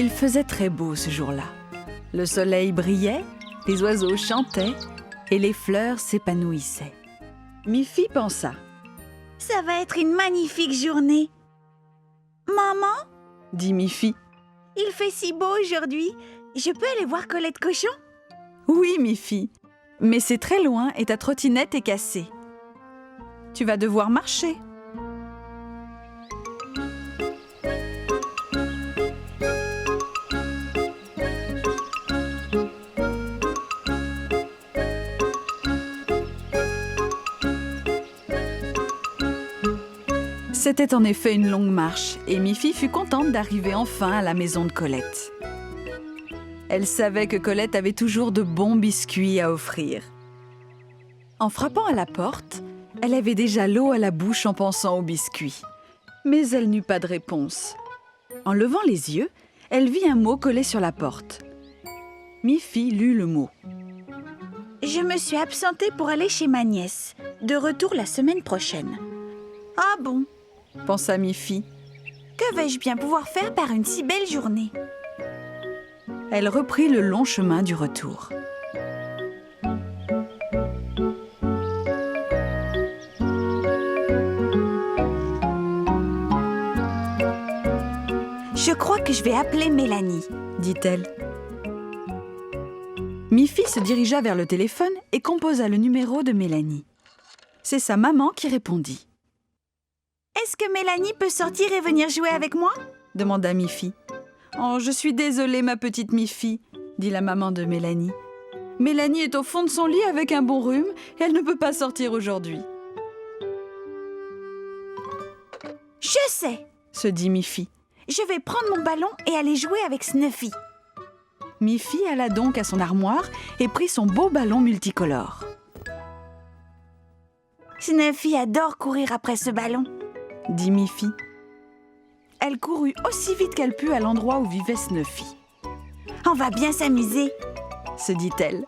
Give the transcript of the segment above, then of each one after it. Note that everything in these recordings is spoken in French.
Il faisait très beau ce jour-là. Le soleil brillait, les oiseaux chantaient et les fleurs s'épanouissaient. Miffy pensa. « Ça va être une magnifique journée. »« Maman, dit Miffy. Il fait si beau aujourd'hui. Je peux aller voir Colette Cochon ?»« Oui, Miffy, mais c'est très loin et ta trottinette est cassée. Tu vas devoir marcher. » C'était en effet une longue marche et Miffy fut contente d'arriver enfin à la maison de Colette. Elle savait que Colette avait toujours de bons biscuits à offrir. En frappant à la porte, elle avait déjà l'eau à la bouche en pensant aux biscuits. Mais elle n'eut pas de réponse. En levant les yeux, elle vit un mot collé sur la porte. Miffy lut le mot. « Je me suis absentée pour aller chez ma nièce. De retour la semaine prochaine. »« Ah bon ?» pensa Miffy. « Que vais-je bien pouvoir faire par une si belle journée ?» Elle reprit le long chemin du retour. « Je crois que je vais appeler Mélanie, » dit-elle. Miffy se dirigea vers le téléphone et composa le numéro de Mélanie. C'est sa maman qui répondit. « Est-ce que Mélanie peut sortir et venir jouer avec moi ?» demanda Miffy. « Oh, je suis désolée, ma petite Miffy, » dit la maman de Mélanie. « Mélanie est au fond de son lit avec un bon rhume et elle ne peut pas sortir aujourd'hui. »« Je sais !» se dit Miffy. « Je vais prendre mon ballon et aller jouer avec Snuffy. » Miffy alla donc à son armoire et prit son beau ballon multicolore. « Snuffy adore courir après ce ballon, » dit Miffy. Elle courut aussi vite qu'elle put à l'endroit où vivait Snuffy. « On va bien s'amuser, » se dit-elle.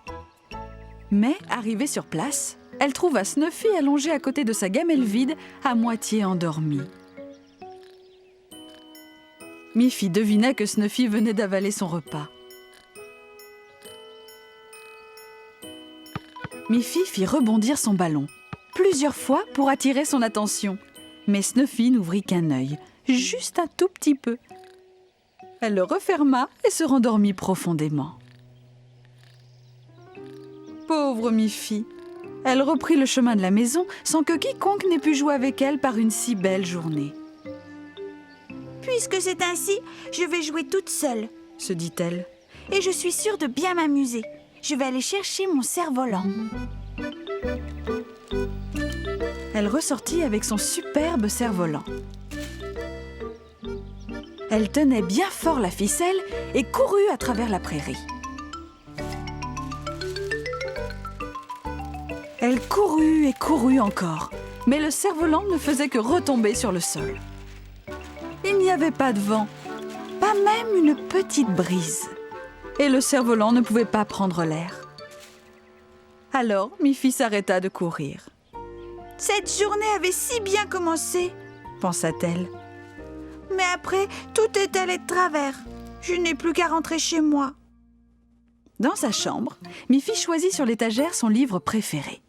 Mais, arrivée sur place, elle trouva Snuffy allongé à côté de sa gamelle vide, à moitié endormie. Miffy devina que Snuffy venait d'avaler son repas. Miffy fit rebondir son ballon, plusieurs fois pour attirer son attention. Mais Snuffy n'ouvrit qu'un œil, juste un tout petit peu. Elle le referma et se rendormit profondément. Pauvre Miffy, elle reprit le chemin de la maison sans que quiconque n'ait pu jouer avec elle par une si belle journée. « Puisque c'est ainsi, je vais jouer toute seule, » se dit-elle. « Et je suis sûre de bien m'amuser. Je vais aller chercher mon cerf-volant. » Elle ressortit avec son superbe cerf-volant. Elle tenait bien fort la ficelle et courut à travers la prairie. Elle courut et courut encore, mais le cerf-volant ne faisait que retomber sur le sol. Il n'y avait pas de vent, pas même une petite brise, et le cerf-volant ne pouvait pas prendre l'air. Alors Miffy s'arrêta de courir. « Cette journée avait si bien commencé, » pensa-t-elle. « Mais après, tout est allé de travers. Je n'ai plus qu'à rentrer chez moi. » Dans sa chambre, Miffy choisit sur l'étagère son livre préféré.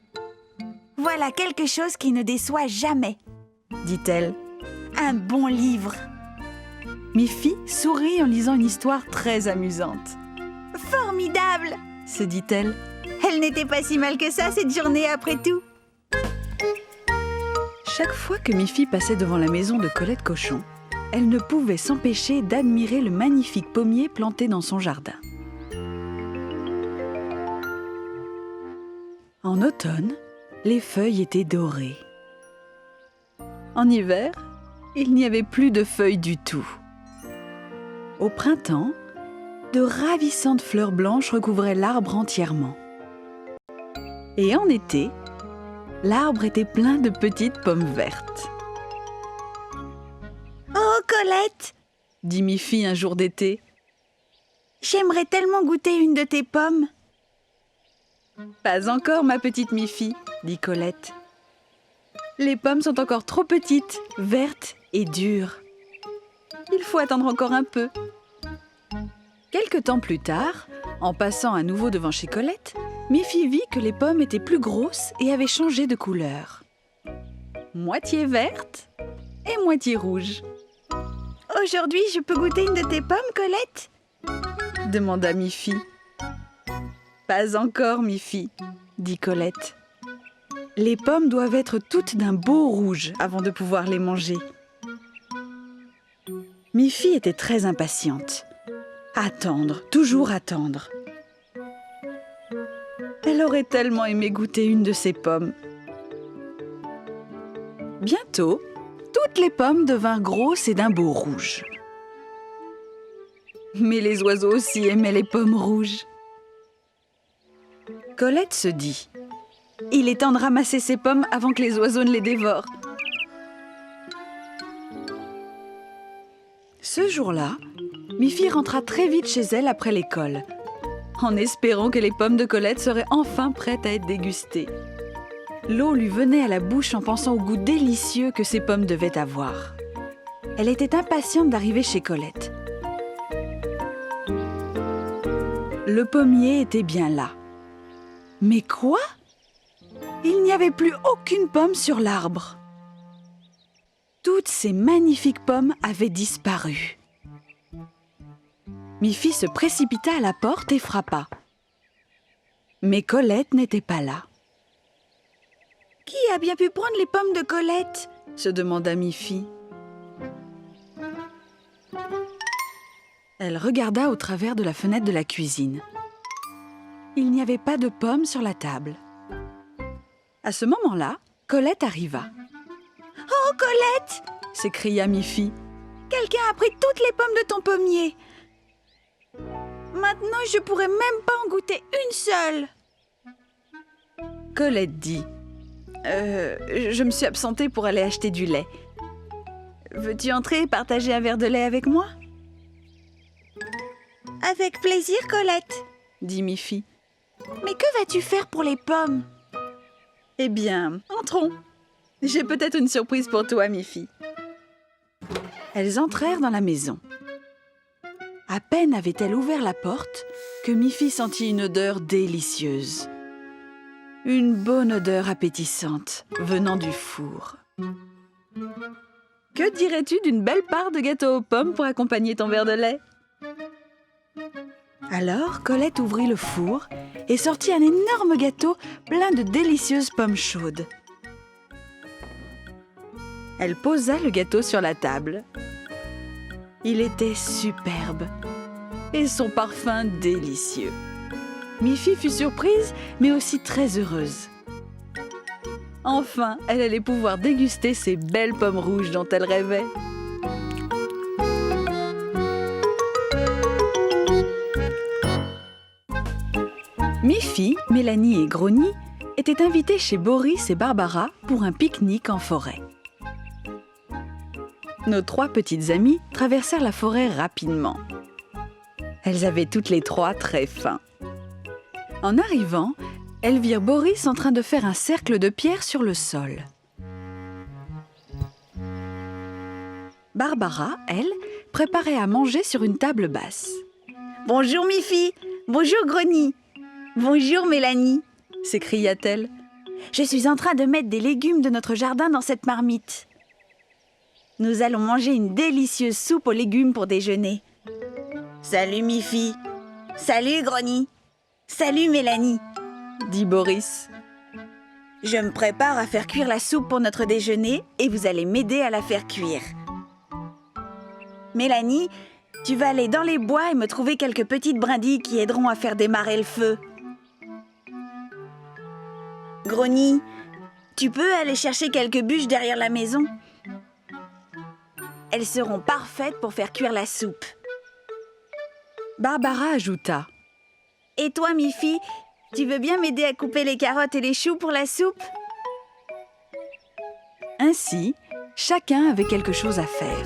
« Voilà quelque chose qui ne déçoit jamais, » dit-elle. « Un bon livre. » Miffy sourit en lisant une histoire très amusante. « Formidable !» se dit-elle. Elle n'était pas si mal que ça, cette journée, après tout. Chaque fois que Miffy passait devant la maison de Colette Cochon, elle ne pouvait s'empêcher d'admirer le magnifique pommier planté dans son jardin. En automne, les feuilles étaient dorées. En hiver, il n'y avait plus de feuilles du tout. Au printemps, de ravissantes fleurs blanches recouvraient l'arbre entièrement. Et en été, l'arbre était plein de petites pommes vertes. « Oh, Colette !» dit Miffy un jour d'été. « J'aimerais tellement goûter une de tes pommes. »« Pas encore, ma petite Miffy, » dit Colette. « Les pommes sont encore trop petites, vertes et dures. Il faut attendre encore un peu. Quelque temps plus tard, en passant à nouveau devant chez Colette, Miffy vit que les pommes étaient plus grosses et avaient changé de couleur. Moitié verte et moitié rouge. Aujourd'hui, je peux goûter une de tes pommes, Colette? Demanda Miffy. Pas encore, Miffy, dit Colette. Les pommes doivent être toutes d'un beau rouge avant de pouvoir les manger. Miffy était très impatiente. Attendre, toujours attendre. Elle aurait tellement aimé goûter une de ces pommes. Bientôt, toutes les pommes devinrent grosses et d'un beau rouge. Mais les oiseaux aussi aimaient les pommes rouges. Colette se dit « Il est temps de ramasser ces pommes avant que les oiseaux ne les dévorent. » Ce jour-là, Miffy rentra très vite chez elle après l'école, en espérant que les pommes de Colette seraient enfin prêtes à être dégustées. L'eau lui venait à la bouche en pensant au goût délicieux que ces pommes devaient avoir. Elle était impatiente d'arriver chez Colette. Le pommier était bien là. Mais quoi? Il n'y avait plus aucune pomme sur l'arbre. Toutes ces magnifiques pommes avaient disparu. Miffy se précipita à la porte et frappa. Mais Colette n'était pas là. « Qui a bien pu prendre les pommes de Colette ?» se demanda Miffy. Elle regarda au travers de la fenêtre de la cuisine. Il n'y avait pas de pommes sur la table. À ce moment-là, Colette arriva. « Oh, Colette !» s'écria Miffy. « Quelqu'un a pris toutes les pommes de ton pommier. Maintenant, je pourrais même pas en goûter une seule. » Colette dit « Je me suis absentée pour aller acheter du lait. Veux-tu entrer et partager un verre de lait avec moi ?» « Avec plaisir, Colette, » dit Miffy. « Mais que vas-tu faire pour les pommes ?»« Eh bien, entrons. J'ai peut-être une surprise pour toi, Miffy. » Elles entrèrent dans la maison. À peine avait-elle ouvert la porte que Miffy sentit une odeur délicieuse. Une bonne odeur appétissante venant du four. Que dirais-tu d'une belle part de gâteau aux pommes pour accompagner ton verre de lait ? Alors, Colette ouvrit le four et sortit un énorme gâteau plein de délicieuses pommes chaudes. Elle posa le gâteau sur la table. Il était superbe et son parfum délicieux. Miffy fut surprise, mais aussi très heureuse. Enfin, elle allait pouvoir déguster ces belles pommes rouges dont elle rêvait. Miffy, Mélanie et Grogny étaient invités chez Boris et Barbara pour un pique-nique en forêt. Nos trois petites amies traversèrent la forêt rapidement. Elles avaient toutes les trois très faim. En arrivant, elles virent Boris en train de faire un cercle de pierre sur le sol. Barbara, elle, préparait à manger sur une table basse. « Bonjour Miffy, bonjour Grogny, bonjour Mélanie !» s'écria-t-elle. « Je suis en train de mettre des légumes de notre jardin dans cette marmite. Nous allons manger une délicieuse soupe aux légumes pour déjeuner. » Salut Miffy, salut Grogny, salut Mélanie, dit Boris. Je me prépare à faire cuire la soupe pour notre déjeuner et vous allez m'aider à la faire cuire. Mélanie, tu vas aller dans les bois et me trouver quelques petites brindilles qui aideront à faire démarrer le feu. Grogny, tu peux aller chercher quelques bûches derrière la maison. Elles seront parfaites pour faire cuire la soupe. Barbara ajouta. « Et toi, Miffy, tu veux bien m'aider à couper les carottes et les choux pour la soupe ?» Ainsi, chacun avait quelque chose à faire.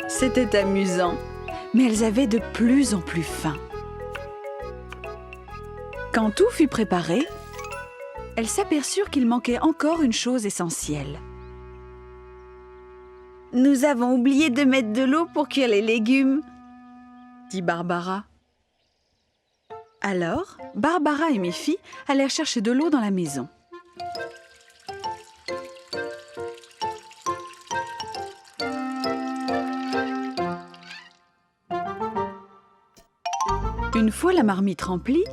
C'était amusant, mais elles avaient de plus en plus faim. Quand tout fut préparé, elles s'aperçurent qu'il manquait encore une chose essentielle. « Nous avons oublié de mettre de l'eau pour cuire les légumes », dit Barbara. Alors, Barbara et Miffy allèrent chercher de l'eau dans la maison. Une fois la marmite remplie,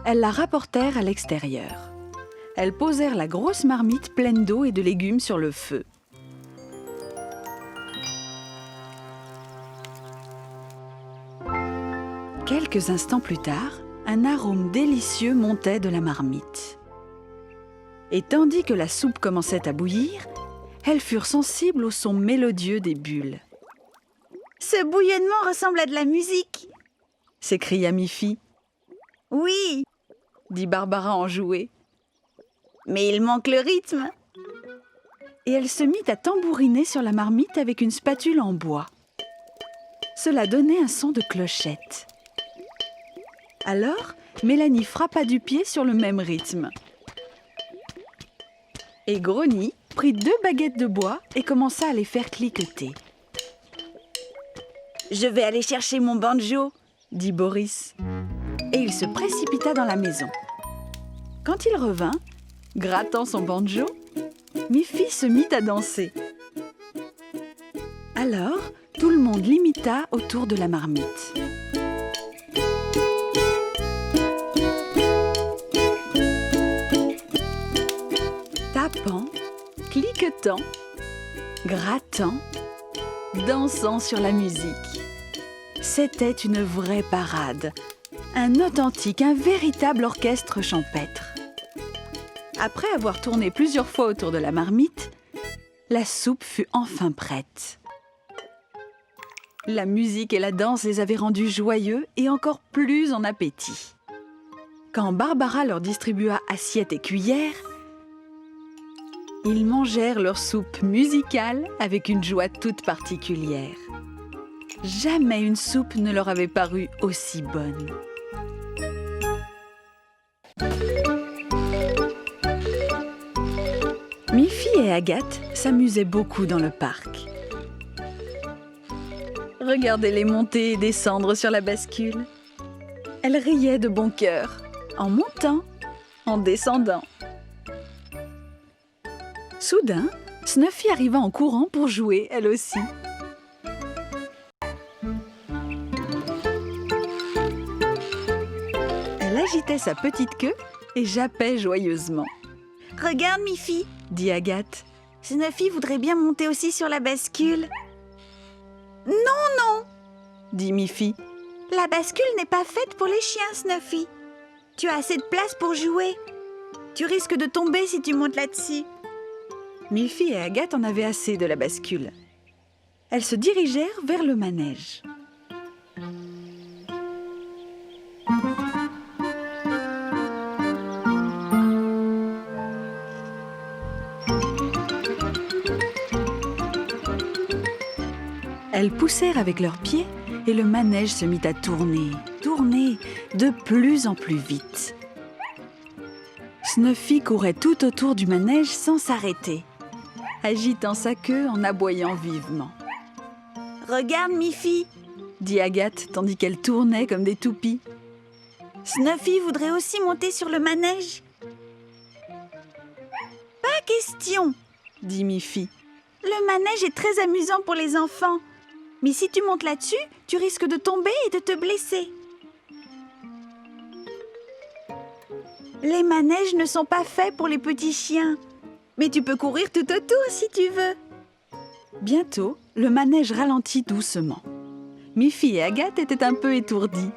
elles la rapportèrent à l'extérieur. Elles posèrent la grosse marmite pleine d'eau et de légumes sur le feu. Quelques instants plus tard, un arôme délicieux montait de la marmite. Et tandis que la soupe commençait à bouillir, elles furent sensibles au son mélodieux des bulles. « Ce bouillonnement ressemble à de la musique !» s'écria Miffy. « Oui !» dit Barbara enjouée. « Mais il manque le rythme !» Et elle se mit à tambouriner sur la marmite avec une spatule en bois. Cela donnait un son de clochette. Alors, Mélanie frappa du pied sur le même rythme. Et Grogny prit 2 baguettes de bois et commença à les faire cliqueter. « Je vais aller chercher mon banjo !» dit Boris. Et il se précipita dans la maison. Quand il revint, grattant son banjo, Miffy se mit à danser. Alors, tout le monde l'imita autour de la marmite. Tapant, cliquetant, grattant, dansant sur la musique. C'était une vraie parade, un authentique, un véritable orchestre champêtre. Après avoir tourné plusieurs fois autour de la marmite, la soupe fut enfin prête. La musique et la danse les avaient rendus joyeux et encore plus en appétit. Quand Barbara leur distribua assiettes et cuillères, ils mangèrent leur soupe musicale avec une joie toute particulière. Jamais une soupe ne leur avait paru aussi bonne. Miffy et Agathe s'amusaient beaucoup dans le parc. Regardez-les monter et descendre sur la bascule. Elles riaient de bon cœur, en montant, en descendant. Soudain, Snuffy arriva en courant pour jouer, elle aussi. Elle agitait sa petite queue et jappait joyeusement. « Regarde, Miffy !» dit Agathe. « Snuffy voudrait bien monter aussi sur la bascule. »« Non, non !» dit Miffy. « La bascule n'est pas faite pour les chiens, Snuffy. Tu as assez de place pour jouer. Tu risques de tomber si tu montes là-dessus. » Miffy et Agathe en avaient assez de la bascule. Elles se dirigèrent vers le manège. Elles poussèrent avec leurs pieds et le manège se mit à tourner, tourner de plus en plus vite. Snuffy courait tout autour du manège sans s'arrêter, agitant sa queue en aboyant vivement. « Regarde, Miffy !» dit Agathe tandis qu'elle tournait comme des toupies. « Snuffy voudrait aussi monter sur le manège. »« Pas question !» dit Miffy. « Le manège est très amusant pour les enfants. Mais si tu montes là-dessus, tu risques de tomber et de te blesser. » Les manèges ne sont pas faits pour les petits chiens. Mais tu peux courir tout autour si tu veux. Bientôt, le manège ralentit doucement. Miffy et Agathe étaient un peu étourdies.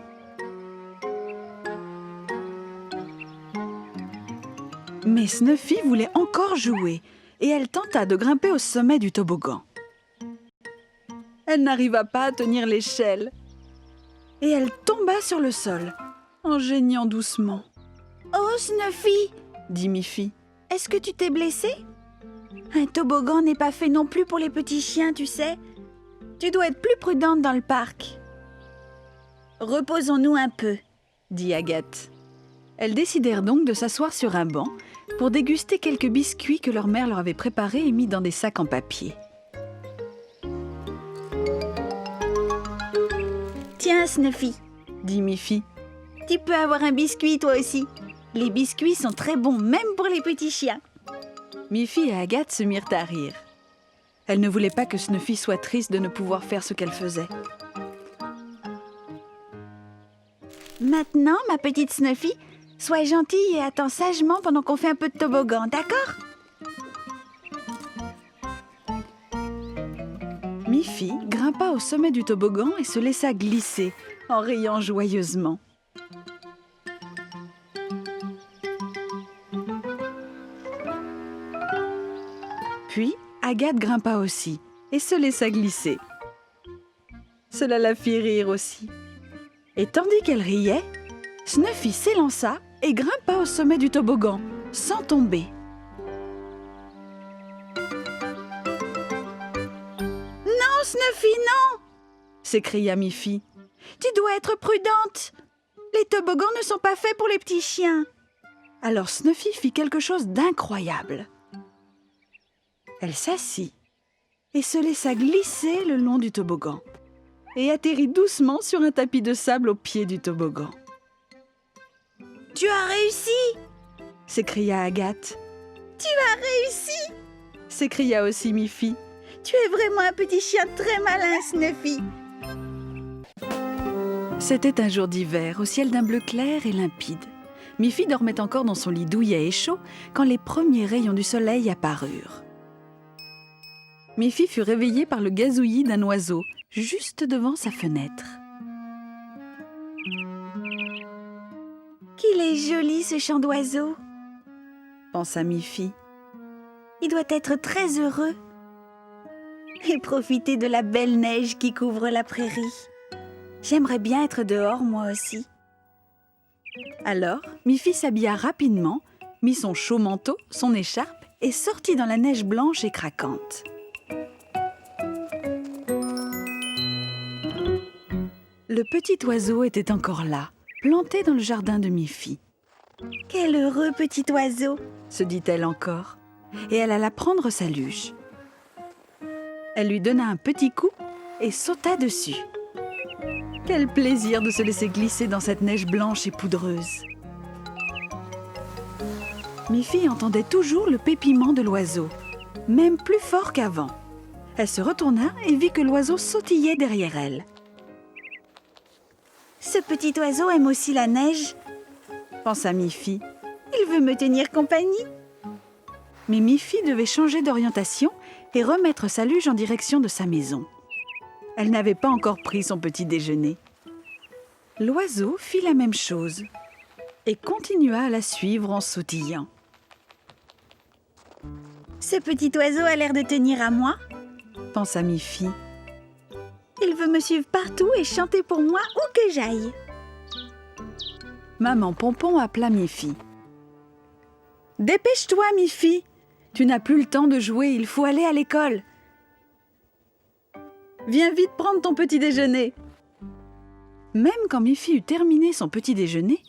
Mais Snuffy voulait encore jouer et elle tenta de grimper au sommet du toboggan. Elle n'arriva pas à tenir l'échelle et elle tomba sur le sol en geignant doucement. « Oh, Snuffy !» dit Miffy. « Est-ce que tu t'es blessé ? Un toboggan n'est pas fait non plus pour les petits chiens, tu sais. Tu dois être plus prudente dans le parc. »« Reposons-nous un peu, » dit Agathe. Elles décidèrent donc de s'asseoir sur un banc pour déguster quelques biscuits que leur mère leur avait préparés et mis dans des sacs en papier. Tiens, Snuffy, Dit Miffy. tu peux avoir un biscuit toi aussi. Les biscuits sont très bons, même pour les petits chiens. Miffy et Agathe se mirent à rire. Elles ne voulaient pas que Snuffy soit triste de ne pouvoir faire ce qu'elle faisait. Maintenant, ma petite Snuffy, sois gentille et attends sagement pendant qu'on fait un peu de toboggan, d'accord? Miffy grimpa au sommet du toboggan et se laissa glisser en riant joyeusement. Puis, Agathe grimpa aussi et se laissa glisser. Cela la fit rire aussi. Et tandis qu'elle riait, Snuffy s'élança et grimpa au sommet du toboggan, sans tomber. Non, Snuffy, non! S'écria Miffy. Tu dois être prudente. Les toboggans ne sont pas faits pour les petits chiens. Alors Snuffy fit quelque chose d'incroyable. Elle s'assit et se laissa glisser le long du toboggan et atterrit doucement sur un tapis de sable au pied du toboggan. « Tu as réussi! » s'écria Agathe. « Tu as réussi! » s'écria aussi Miffy. « Tu es vraiment un petit chien très malin, Snuffy! » C'était un jour d'hiver, au ciel d'un bleu clair et limpide. Miffy dormait encore dans son lit douillet et chaud quand les premiers rayons du soleil apparurent. Miffy fut réveillée par le gazouillis d'un oiseau, juste devant sa fenêtre. Qu'il est joli ce chant d'oiseau! Pensa Miffy. Il doit être très heureux et profiter de la belle neige qui couvre la prairie. J'aimerais bien être dehors moi aussi. Alors, Miffy s'habilla rapidement, mit son chaud manteau, son écharpe et sortit dans la neige blanche et craquante. Le petit oiseau était encore là, planté dans le jardin de Miffy. « Quel heureux petit oiseau !» se dit-elle encore, et elle alla prendre sa luge. Elle lui donna un petit coup et sauta dessus. Quel plaisir de se laisser glisser dans cette neige blanche et poudreuse. Miffy entendait toujours le pépillement de l'oiseau, même plus fort qu'avant. Elle se retourna et vit que l'oiseau sautillait derrière elle. « Ce petit oiseau aime aussi la neige, » pensa Miffy. « Il veut me tenir compagnie. » Mais Miffy devait changer d'orientation et remettre sa luge en direction de sa maison. Elle n'avait pas encore pris son petit déjeuner. L'oiseau fit la même chose et continua à la suivre en sautillant. « Ce petit oiseau a l'air de tenir à moi, » pensa Miffy. « Il veut me suivre partout et chanter pour moi où que j'aille. » Maman Pompon appela Miffy. « Dépêche-toi, Miffy! Tu n'as plus le temps de jouer, il faut aller à l'école. Viens vite prendre ton petit déjeuner. » Même quand Miffy eut terminé son petit déjeuner,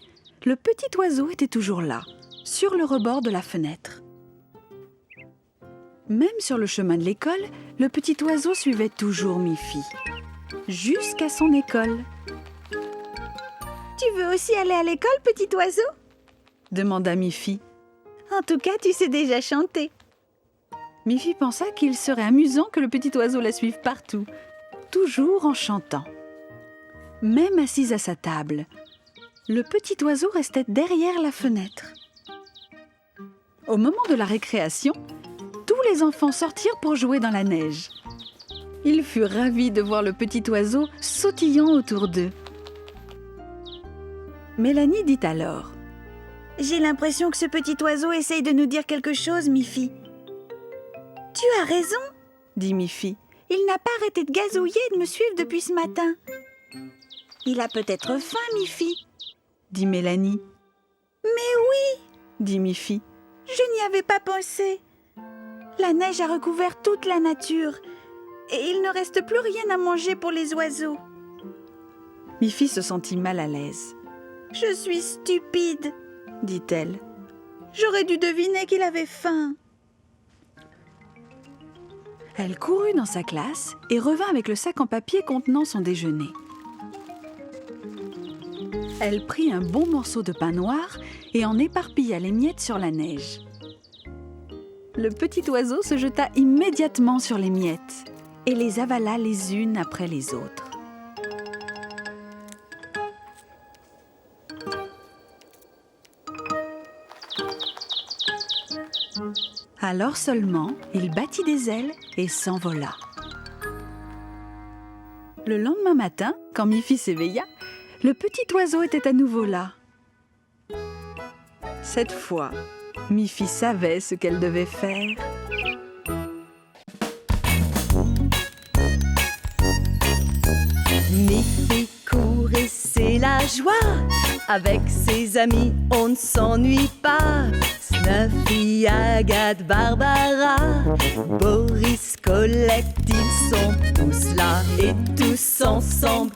le petit oiseau était toujours là, sur le rebord de la fenêtre. Même sur le chemin de l'école, le petit oiseau suivait toujours Miffy, jusqu'à son école. « Tu veux aussi aller à l'école, petit oiseau ?» demanda Miffy. « En tout cas, tu sais déjà chanter. » Miffy pensa qu'il serait amusant que le petit oiseau la suive partout, toujours en chantant. Même assise à sa table, le petit oiseau restait derrière la fenêtre. Au moment de la récréation, tous les enfants sortirent pour jouer dans la neige. Ils furent ravis de voir le petit oiseau sautillant autour d'eux. Mélanie dit alors: « J'ai l'impression que ce petit oiseau essaye de nous dire quelque chose, Miffy. »« Tu as raison, » dit Miffy. « Il n'a pas arrêté de gazouiller et de me suivre depuis ce matin. » « Il a peut-être faim, Miffy, » dit Mélanie. « Mais oui, » dit Miffy. « Je n'y avais pas pensé. La neige a recouvert toute la nature et il ne reste plus rien à manger pour les oiseaux. » Miffy se sentit mal à l'aise. « Je suis stupide, » dit-elle. J'aurais dû deviner qu'il avait faim. Elle courut dans sa classe et revint avec le sac en papier contenant son déjeuner. Elle prit un bon morceau de pain noir et en éparpilla les miettes sur la neige. Le petit oiseau se jeta immédiatement sur les miettes et les avala les unes après les autres. Alors seulement, il battit des ailes et s'envola. Le lendemain matin, quand Miffy s'éveilla, le petit oiseau était à nouveau là. Cette fois, Miffy savait ce qu'elle devait faire. Miffy court et c'est la joie. Avec ses amis, on ne s'ennuie pas. Snuffy, Agathe, Barbara, Boris, Colette, ils sont tous là et tous ensemble.